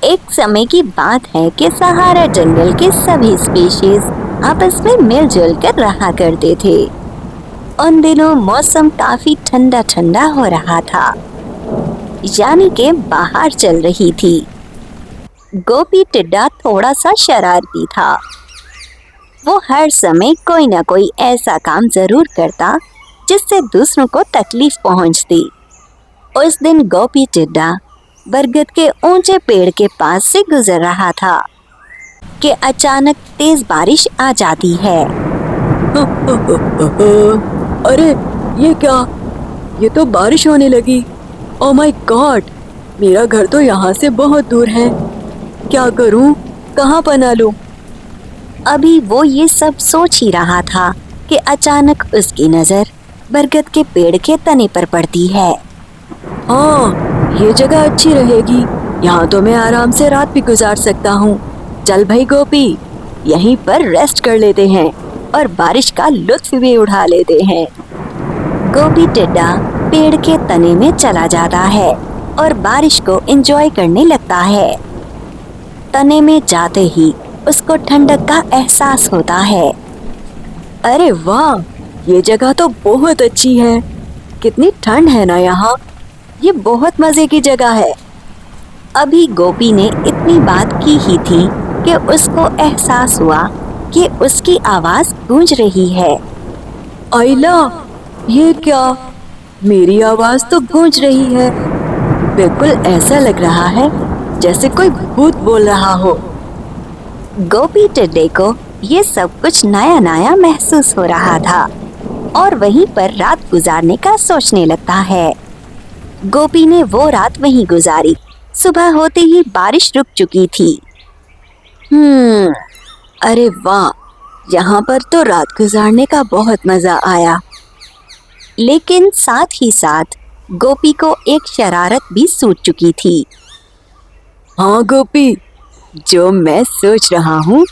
एक समय की बात है कि सहारा जंगल के सभी स्पीशीज आपस में मिलजुल कर रहा करते थे। उन दिनों मौसम काफी ठंडा ठंडा हो रहा था, यानी कि बाहर चल रही थी। गोपी टिड्डा थोड़ा सा शरारती था। वो हर समय कोई ना कोई ऐसा काम जरूर करता जिससे दूसरों को तकलीफ पहुंचती। उस दिन गोपी टिड्डा बरगद के ऊंचे पेड़ के पास से गुजर रहा था कि अचानक तेज बारिश आ जाती है। अरे ये क्या? ये तो बारिश होने लगी। ओह माय गॉड, मेरा घर तो यहाँ से बहुत दूर है। क्या करूँ? कहाँ पनाह लूं? अभी वो ये सब सोच ही रहा था कि अचानक उसकी नजर बरगद के पेड़ के तने पर पड़ती है। हाँ, ये जगह अच्छी रहेगी। यहाँ तो मैं आराम से रात भी गुजार सकता हूँ। चल भाई गोपी, यहीं पर रेस्ट कर लेते हैं और बारिश का लुत्फ भी उठा लेते हैं। गोपी टिड्डा पेड़ के तने में चला जाता है और बारिश को एंजॉय करने लगता है। तने में जाते ही उसको ठंडक का एहसास होता है। अरे वाह, ये जगह तो बहुत अच्छी है। कितनी ठंड है ना यहाँ। ये बहुत मजे की जगह है। अभी गोपी ने इतनी बात की ही थी कि उसको एहसास हुआ कि उसकी आवाज गूंज रही है। आइला, ये क्या? मेरी आवाज तो गूंज रही है। बिल्कुल ऐसा लग रहा है जैसे कोई भूत बोल रहा हो। गोपी टिड्डे को ये सब कुछ नया नया महसूस हो रहा था और वहीं पर रात गुजारने का सोचने लगता है। गोपी ने वो रात वहीं गुजारी। सुबह होते ही बारिश रुक चुकी थी। अरे वाह, यहाँ पर तो रात गुजारने का बहुत मजा आया। लेकिन साथ ही साथ गोपी को एक शरारत भी सूझ चुकी थी। हाँ गोपी, जो मैं सोच रहा हूँ,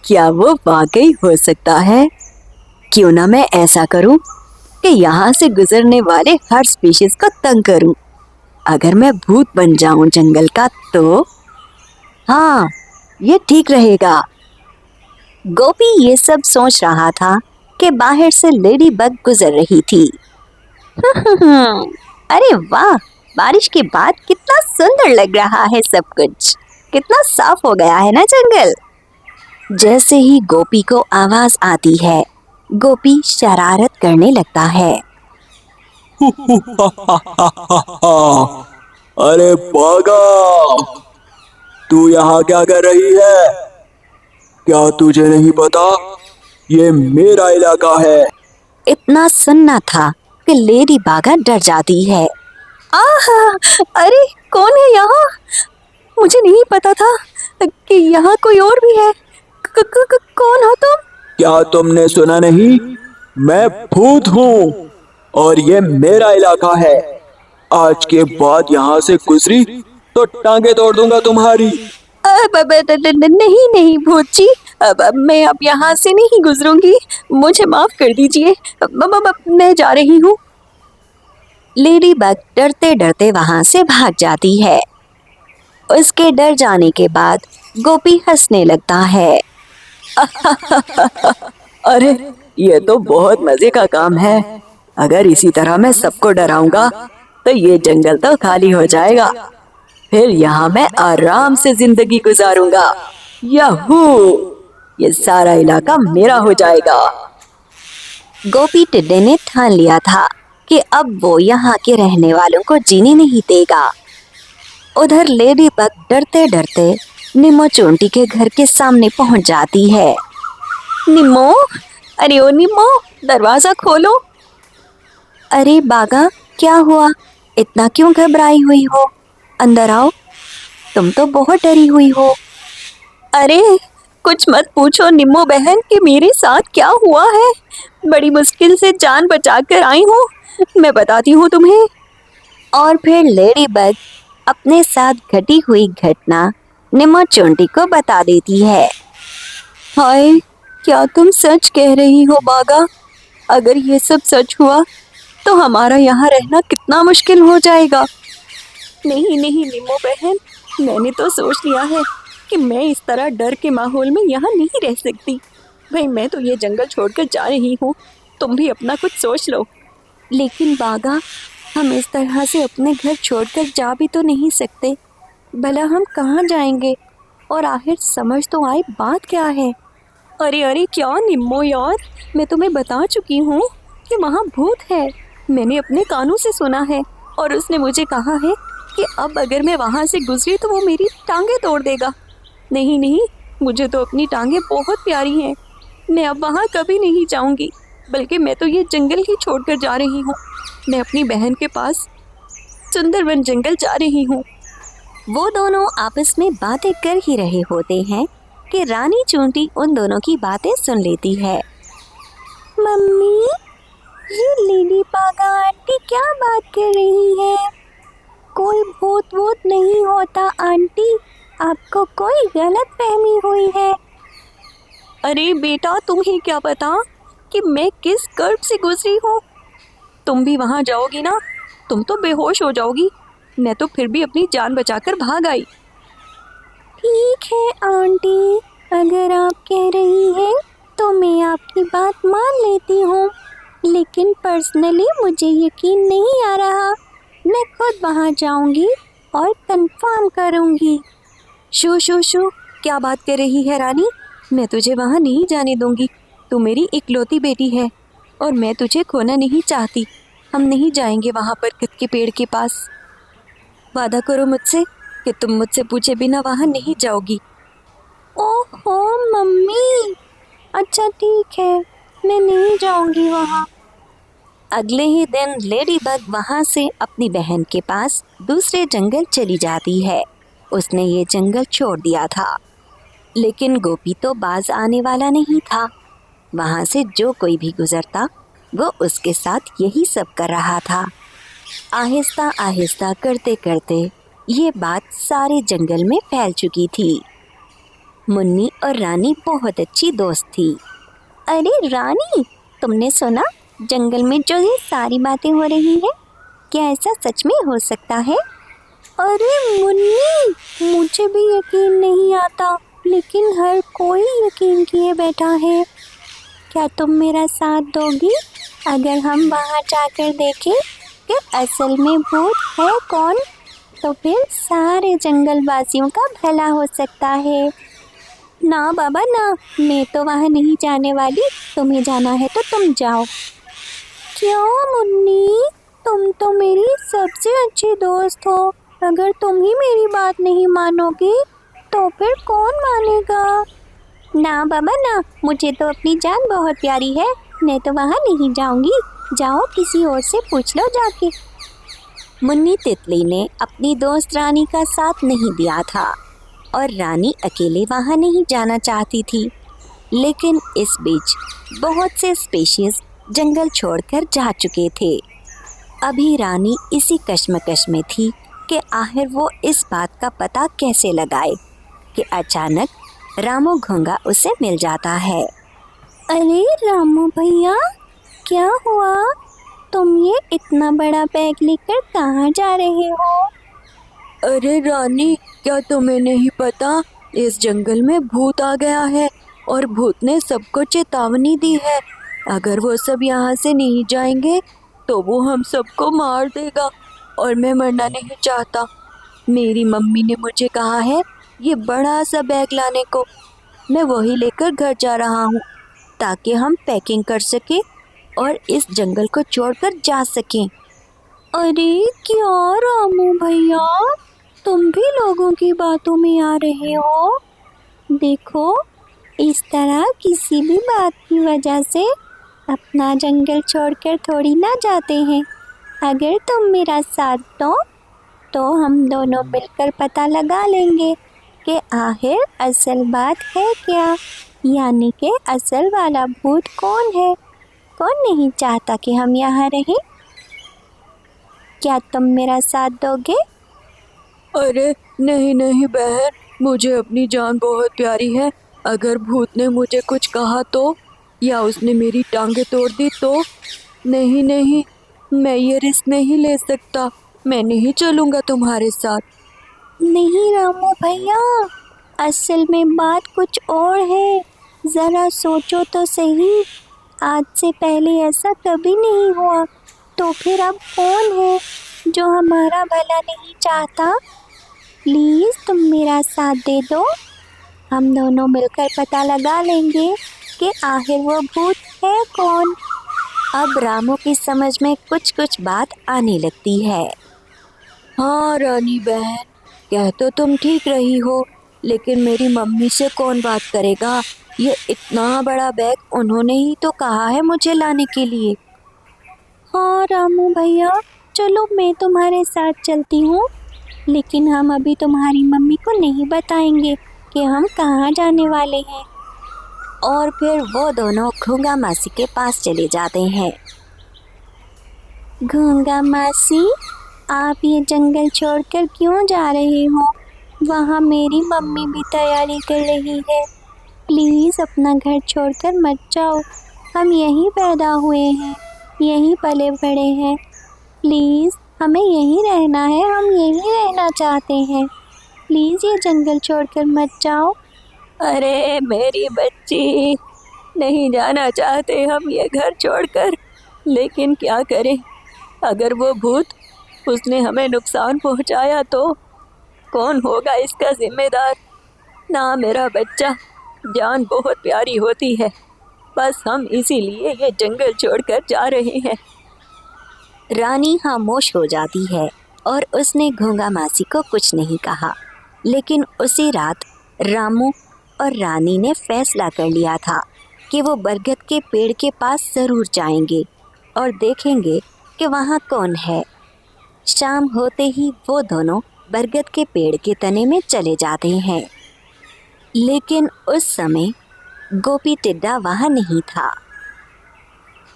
क्या वो वाकई हो सकता है? क्यों ना मैं ऐसा करूँ कि यहाँ से गुजरने वाले हर स्पीशीज को तंग करूँ। अगर मैं भूत बन जाऊं जंगल का तो हाँ, ये ठीक रहेगा। गोपी ये सब सोच रहा था कि बाहर से लेडी बग गुजर रही थी। अरे वाह, बारिश के बाद कितना सुंदर लग रहा है सब कुछ। कितना साफ हो गया है ना जंगल। जैसे ही गोपी को आवाज आती है, गोपी शरारत करने लगता है। अरे बागा, तू यहाँ क्या कर रही है? क्या तुझे नहीं पता? ये मेरा इलाका है। इतना सुनना था कि लेडी बागा डर जाती है। आहा, अरे कौन है यहाँ? मुझे नहीं पता था कि यहाँ कोई और भी है। कौन हो तुम? क्या तुमने सुना नहीं? मैं भूत हूँ और ये मेरा इलाका है। आज के बाद यहाँ से गुजरी तो टांगे तोड़ दूंगा तुम्हारी। नहीं नहीं भूत जी, अब मैं अब यहाँ से नहीं गुजरूंगी। मुझे माफ कर दीजिए। मैं जा रही हूँ। लेडी बग डरते डरते वहां से भाग जाती है। उसके डर जाने के बाद गोपी हंसने लगता है। अरे ये तो बहुत मजे का काम है। अगर इसी तरह मैं सबको डराऊंगा तो ये जंगल तो खाली हो जाएगा। फिर यहाँ मैं आराम से जिंदगी गुजारूंगा। याहू, ये सारा इलाका मेरा हो जाएगा। गोपी टिड्डे ने ठान लिया था कि अब वो यहाँ के रहने वालों को जीने नहीं देगा। उधर लेडी बग डरते डरते निम्मो चोंटी के घर के सामने पहुंच जाती है। निम्मो, अरे ओ निम्मो, दरवाजा खोलो। अरे बागा, क्या हुआ? इतना क्यों घबराई हुई हो? अंदर आओ, तुम तो बहुत डरी हुई हो। अरे कुछ मत पूछो निम्मो बहन कि मेरे साथ क्या हुआ है। बड़ी मुश्किल से जान बचाकर आई हूँ। मैं बताती हूँ तुम्हें। और फिर लेडी बग अपने साथ घटी हुई घटना निम्मो चोंटी को बता देती है। हाय, क्या तुम सच कह रही हो बागा? अगर ये सब सच हुआ तो हमारा यहाँ रहना कितना मुश्किल हो जाएगा। नहीं नहीं निम्मो बहन, मैंने तो सोच लिया है कि मैं इस तरह डर के माहौल में यहाँ नहीं रह सकती। भाई मैं तो ये जंगल छोड़कर जा रही हूँ, तुम भी अपना कुछ सोच लो। लेकिन बागा, हम इस तरह से अपने घर छोड़कर जा भी तो नहीं सकते। भला हम कहाँ जाएंगे? और आखिर समझ तो आए बात क्या है। अरे अरे क्या निम्मो यार, मैं तुम्हें बता चुकी हूँ कि वहाँ भूत है। मैंने अपने कानों से सुना है और उसने मुझे कहा है कि अब अगर मैं वहाँ से गुजरी तो वो मेरी टांगे तोड़ देगा। नहीं नहीं, मुझे तो अपनी टांगे बहुत प्यारी हैं। मैं अब वहाँ कभी नहीं जाऊँगी, बल्कि मैं तो ये जंगल ही छोड़कर जा रही हूँ। मैं अपनी बहन के पास सुंदरवन जंगल जा रही हूँ। वो दोनों आपस में बातें कर ही रहे होते हैं कि रानी चूंटी उन दोनों की बातें सुन लेती है। मम्मी, ये लिली बागा आंटी क्या बात कर रही है? कोई भूत वूत नहीं होता आंटी, आपको कोई गलत फहमी हुई है। अरे बेटा, तुम्हें क्या पता कि मैं किस कर्ब से गुजरी हूँ। तुम भी वहाँ जाओगी ना, तुम तो बेहोश हो जाओगी। मैं तो फिर भी अपनी जान बचाकर भाग आई। ठीक है आंटी, अगर आप कह रही हैं तो मैं आपकी बात मान लेती हूँ, लेकिन पर्सनली मुझे यकीन नहीं आ रहा। मैं खुद वहाँ जाऊँगी और कंफर्म करूँगी। शू शू शू, क्या बात कर रही है रानी? मैं तुझे वहाँ नहीं जाने दूंगी। तू मेरी इकलौती बेटी है और मैं तुझे खोना नहीं चाहती। हम नहीं जाएंगे वहाँ पर बरगद के पेड़ के पास। वादा करो मुझसे कि तुम मुझसे पूछे बिना वहाँ नहीं जाओगी। ओहो मम्मी, अच्छा ठीक है, मैं नहीं जाऊँगी वहाँ। अगले ही दिन लेडी बग वहाँ से अपनी बहन के पास दूसरे जंगल चली जाती है। उसने ये जंगल छोड़ दिया था, लेकिन गोपी तो बाज आने वाला नहीं था। वहाँ से जो कोई भी गुजरता वो उसके साथ यही सब कर रहा था। आहिस्ता आहिस्ता करते करते ये बात सारे जंगल में फैल चुकी थी। मुन्नी और रानी बहुत अच्छी दोस्त थी। अरे रानी, तुमने सुना जंगल में जो ये सारी बातें हो रही है? क्या ऐसा सच में हो सकता है? अरे मुन्नी, मुझे भी यकीन नहीं आता, लेकिन हर कोई यकीन किए बैठा है। क्या तुम मेरा साथ दोगी अगर हम वहाँ जाकर देखें कि असल में भूत है कौन? तो फिर सारे जंगल वासियों का भला हो सकता है। ना बाबा ना, मैं तो वहाँ नहीं जाने वाली। तुम्हें जाना है तो तुम जाओ। क्यों मुन्नी, तुम तो मेरी सबसे अच्छी दोस्त हो। अगर तुम ही मेरी बात नहीं मानोगी तो फिर कौन मानेगा? ना बाबा ना, मुझे तो अपनी जान बहुत प्यारी है। मैं तो वहाँ नहीं जाऊंगी। जाओ किसी और से पूछ लो जाके। मुन्नी तितली ने अपनी दोस्त रानी का साथ नहीं दिया था और रानी अकेले वहाँ नहीं जाना चाहती थी। लेकिन इस बीच बहुत से स्पीशीज जंगल छोड़कर जा चुके थे। अभी रानी इसी कश्मकश में थी कि आखिर वो इस बात का पता कैसे लगाए कि अचानक रामू घोंगा उसे मिल जाता है। अरे रामू भैया, क्या हुआ? तुम ये इतना बड़ा बैग लेकर कहाँ जा रहे हो? अरे रानी, क्या तुम्हें नहीं पता, इस जंगल में भूत आ गया है और भूत ने सबको चेतावनी दी है। अगर वो सब यहाँ से नहीं जाएंगे तो वो हम सबको मार देगा और मैं मरना नहीं चाहता। मेरी मम्मी ने मुझे कहा है ये बड़ा सा बैग लाने को। मैं वही लेकर घर जा रहा हूँ ताकि हम पैकिंग कर सके और इस जंगल को छोड़कर जा सकें। अरे क्या रामू भैया, तुम भी लोगों की बातों में आ रहे हो? देखो, इस तरह किसी भी बात की वजह से अपना जंगल छोड़कर थोड़ी ना जाते हैं। अगर तुम मेरा साथ दो तो हम दोनों मिलकर पता लगा लेंगे कि आखिर असल बात है क्या, यानी कि असल वाला भूत कौन है। कौन नहीं चाहता कि हम यहाँ रहें? क्या तुम मेरा साथ दोगे? अरे नहीं नहीं बहन, मुझे अपनी जान बहुत प्यारी है। अगर भूत ने मुझे कुछ कहा तो, या उसने मेरी टांगे तोड़ दी तो? नहीं नहीं, मैं ये रिस्क नहीं ले सकता। मैं नहीं चलूँगा तुम्हारे साथ। नहीं रामू भैया, असल में बात कुछ और है। जरा सोचो तो सही, आज से पहले ऐसा कभी नहीं हुआ, तो फिर अब कौन है जो हमारा भला नहीं चाहता? प्लीज तुम मेरा साथ दे दो, हम दोनों मिलकर पता लगा लेंगे कि आखिर वो भूत है कौन। अब रामू की समझ में कुछ कुछ बात आने लगती है। हाँ रानी बहन, कह तो तुम ठीक रही हो, लेकिन मेरी मम्मी से कौन बात करेगा? ये इतना बड़ा बैग उन्होंने ही तो कहा है मुझे लाने के लिए। हाँ रामू भैया, चलो मैं तुम्हारे साथ चलती हूँ, लेकिन हम अभी तुम्हारी मम्मी को नहीं बताएंगे कि हम कहाँ जाने वाले हैं। और फिर वो दोनों घूंगा मासी के पास चले जाते हैं। घूंगा मासी, आप ये जंगल छोड़कर क्यों जा रहे हो? वहाँ मेरी मम्मी भी तैयारी कर रही है। प्लीज़ अपना घर छोड़कर मत जाओ, हम यहीं पैदा हुए हैं, यहीं पले बड़े हैं। प्लीज़ हमें यहीं रहना है, हम यहीं रहना चाहते हैं। प्लीज़ ये जंगल छोड़कर मत जाओ। अरे मेरी बच्ची, नहीं जाना चाहते हम ये घर छोड़कर, लेकिन क्या करें? अगर वो भूत उसने हमें नुकसान पहुंचाया तो कौन होगा इसका जिम्मेदार? ना मेरा बच्चा, जान बहुत प्यारी होती है, बस हम इसीलिए ये जंगल छोड़कर जा रहे हैं। रानी खामोश हो जाती है और उसने घूंगा मासी को कुछ नहीं कहा। लेकिन उसी रात रामू और रानी ने फैसला कर लिया था कि वो बरगद के पेड़ के पास जरूर जाएंगे और देखेंगे कि वहाँ कौन है। शाम होते ही वो दोनों बरगद के पेड़ के तने में चले जाते हैं, लेकिन उस समय गोपी टिड्डा वहाँ नहीं था।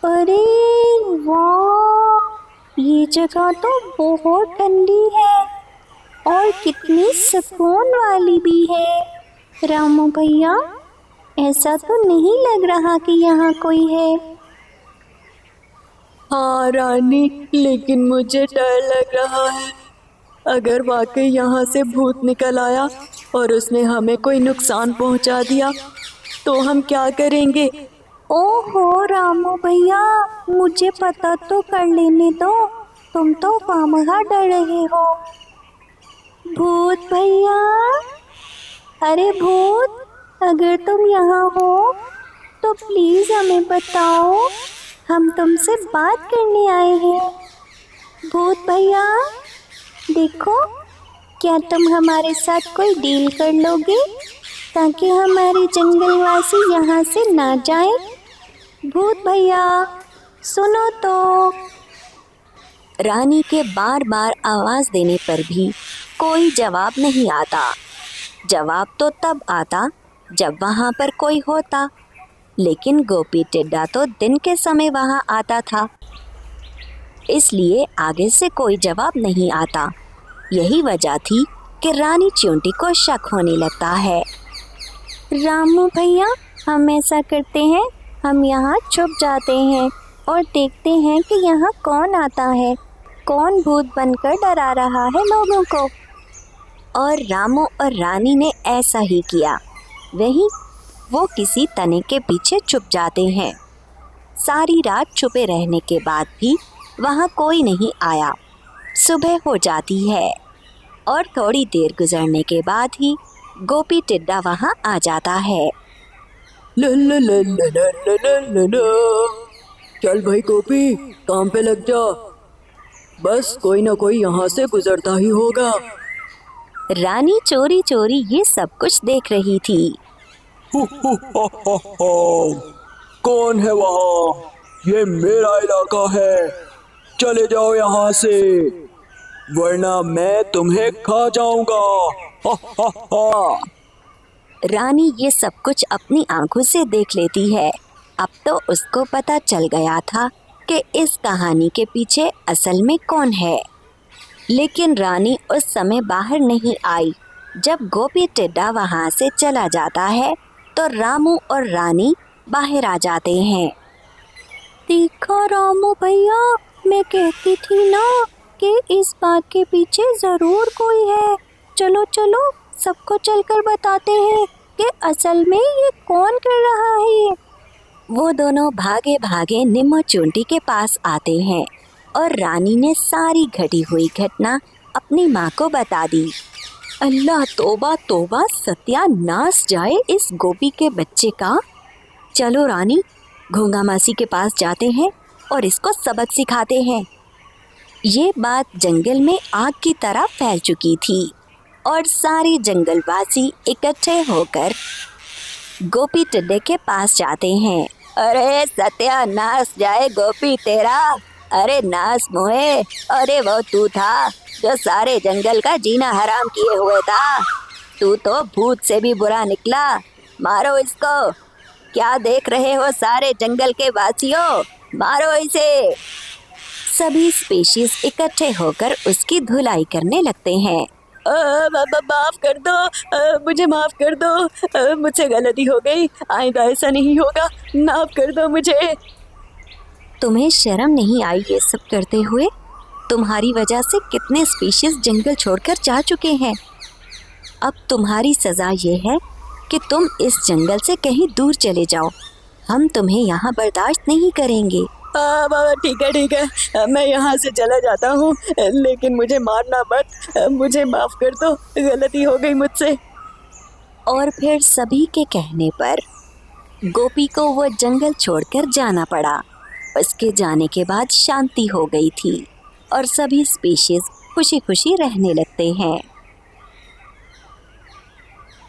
अरे वाह, ये जगह तो बहुत ठंडी है और कितनी सुकून वाली भी है। रामू भैया, ऐसा तो नहीं लग रहा कि यहाँ कोई है। हाँ रानी, लेकिन मुझे डर लग रहा है। अगर वाकई यहाँ से भूत निकल आया और उसने हमें कोई नुकसान पहुँचा दिया तो हम क्या करेंगे? ओहो रामू भैया, मुझे पता तो कर लेने दो, तुम तो खामखा डर रहे हो। भूत भैया, अरे भूत, अगर तुम यहाँ हो तो प्लीज हमें बताओ, हम तुमसे बात करने आए हैं। भूत भैया देखो, क्या तुम हमारे साथ कोई डील कर लोगे ताकि हमारे जंगलवासी यहाँ से ना जाएं? भूत भैया सुनो तो। रानी के बार बार आवाज देने पर भी कोई जवाब नहीं आता। जवाब तो तब आता जब वहाँ पर कोई होता, लेकिन गोपी टिड्डा तो दिन के समय वहाँ आता था, इसलिए आगे से कोई जवाब नहीं आता। यही वजह थी कि रानी चींटी को शक होने लगता है। रामू भैया, हम ऐसा करते हैं, हम यहाँ छुप जाते हैं और देखते हैं कि यहाँ कौन आता है, कौन भूत बनकर डरा रहा है लोगों को। और रामू और रानी ने ऐसा ही किया। वहीं वो किसी तने के पीछे छुप जाते हैं। सारी रात छुपे रहने के बाद भी वहाँ कोई नहीं आया। सुबह हो जाती है और थोड़ी देर गुजरने के बाद ही गोपी टिड्डा वहाँ आ जाता है। ल ल ल ल ल ल ल ल ल। चल भाई गोपी, काम पे लग जा, बस कोई ना कोई यहाँ से गुजरता ही होगा। रानी चोरी चोरी ये सब कुछ देख रही थी। कौन है वहाँ? ये मेरा इलाका है, चले जाओ यहाँ से, वरना मैं तुम्हें खा जाऊंगा। हा हा हा। रानी ये सब कुछ अपनी आंखों से देख लेती है। अब तो उसको पता चल गया था कि इस कहानी के पीछे असल में कौन है। लेकिन रानी उस समय बाहर नहीं आई। जब गोपी टिड्डा वहाँ से चला जाता है तो रामू और रानी बाहर आ जाते हैं। देखा रामू भैया, मैं कहती थी ना कि इस बात के पीछे जरूर कोई है। चलो चलो सबको चलकर बताते हैं कि असल में ये कौन कर रहा है। वो दोनों भागे भागे निम्मो चूंटी के पास आते हैं और रानी ने सारी घटी हुई घटना अपनी माँ को बता दी। अल्लाह तौबा तौबा, सत्यानाश जाए इस गोपी के बच्चे का। चलो रानी, घोंगा मासी के पास जाते हैं और इसको सबक सिखाते हैं। ये बात जंगल में आग की तरह फैल चुकी थी और सारे जंगलवासी इकट्ठे होकर गोपी टिड्डे के पास जाते हैं। अरे सत्यानाश जाए गोपी तेरा, अरे नाश मोहे, अरे वो तू था जो सारे जंगल का जीना हराम किए हुए था। तू तो भूत से भी बुरा निकला, मारो इसको। क्या देख रहे हो सारे जंगल के वासियों, मारो इसे। सभी स्पीशीज इकट्ठे होकर उसकी धुलाई करने लगते हैं। माफ कर दो, मुझे माफ कर दो, मुझसे गलती हो गई, आइंदा ऐसा नहीं होगा, माफ कर दो मुझे। तुम्हें शर्म नहीं आई ये सब करते हुए? तुम्हारी वजह से कितने स्पीशीज जंगल छोड़कर जा चुके हैं। अब तुम्हारी सजा ये है कि तुम इस जंगल से कहीं दूर चले जाओ। हम तुम्हें यहाँ बर्दाश्त नहीं करेंगे। बाबा ठीक है, मैं यहाँ से चला जाता हूँ, लेकिन मुझे मारना मत, मुझे माफ कर दो, गलती हो गई मुझसे। और फिर सभी के कहने पर गोपी को वो जंगल छोड़कर जाना पड़ा। उसके जाने के बाद शांति हो गई थी और सभी स्पीशीज खुशी खुशी रहने लगते हैं।